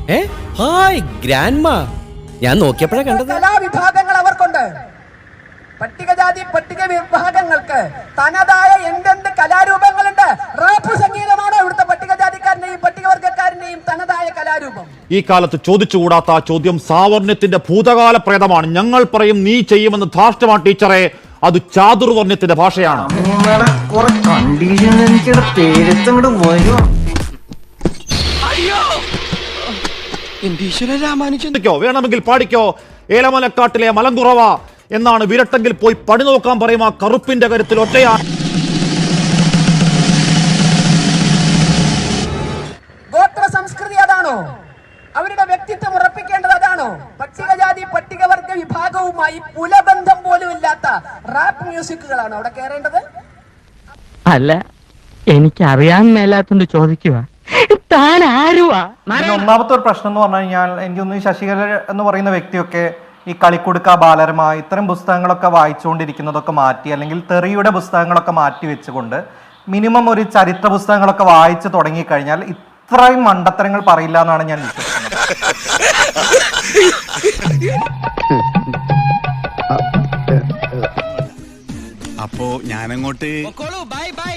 Hi grandma. ഞാൻ നോക്കിയപ്പോഴാ കണ്ടത്. കലാവിഭാഗങ്ങൾ അവർക്കുണ്ട്. പട്ടികജാതി പട്ടിക വിഭാഗങ്ങൾക്ക് തനതായ എന്തെന്ത് കലാരൂപങ്ങളുണ്ട്. റാപ്പ് സംഗീതമാണോ ഇവിടുത്തെ പട്ടികജാതിക്കാരനെയും പട്ടികവർഗക്കാരനെയും തനതായ കലാരൂപം? ഈ കാലത്ത് ചോദിച്ചുകൂടാത്ത ചോദ്യം സാവർണ്യത്തിന്റെ ഭൂതകാല പ്രേതമാണ്. ഞങ്ങൾ പറയും നീ ചെയ്യുമെന്ന് ധാർഷ്ട്യമാണ് ടീച്ചറെ. അത് ചാതുർവർണ്യത്തിന്റെ ഭാഷയാണ്. വേണമെങ്കിൽ പാടിക്കോ. ഏലമലക്കാട്ടിലെ മലങ്കുറവ എന്നാണ്. വിരട്ടെങ്കിൽ പോയി പണി നോക്കാൻ പറയും. ആ കറുപ്പിന്റെ കരുത്തിൽ ഒറ്റയാണ്. ഗോത്ര സംസ്കൃതി അതാണോ? അവരുടെ വ്യക്തിത്വം ഉറപ്പിക്കേണ്ടത് അതാണോ? പട്ടികജാതി പട്ടികവർഗ വിഭാഗവുമായി പുലബന്ധം പോലും ഇല്ലാത്ത റാപ്പ് മ്യൂസിക്കുകളാണോ അവിടെ കയറേണ്ടത്? അല്ല, എനിക്കറിയാൻ മേലാത്തോണ്ട് ചോദിക്കുക. താൻ ആരുവാ? ഒന്നാമത്തെ ഒരു പ്രശ്നം എന്ന് പറഞ്ഞു കഴിഞ്ഞാൽ എനിക്കൊന്ന് ശശികല എന്ന് പറയുന്ന വ്യക്തിയൊക്കെ ഈ കളിക്കുടുക്ക ബാലരമ ഇത്തരം പുസ്തകങ്ങളൊക്കെ വായിച്ചുകൊണ്ടിരിക്കുന്നതൊക്കെ മാറ്റി, അല്ലെങ്കിൽ തെറിയുടെ പുസ്തകങ്ങളൊക്കെ മാറ്റി വെച്ചുകൊണ്ട് മിനിമം ഒരു ചരിത്ര പുസ്തകങ്ങളൊക്കെ വായിച്ചു തുടങ്ങിക്കഴിഞ്ഞാൽ ഇത്രയും മണ്ടത്തരങ്ങൾ പറയില്ല എന്നാണ് ഞാൻ വിശ്വസിക്കുന്നത്. അപ്പോ ഞാനങ്ങോട്ട് ബൈ ബൈ.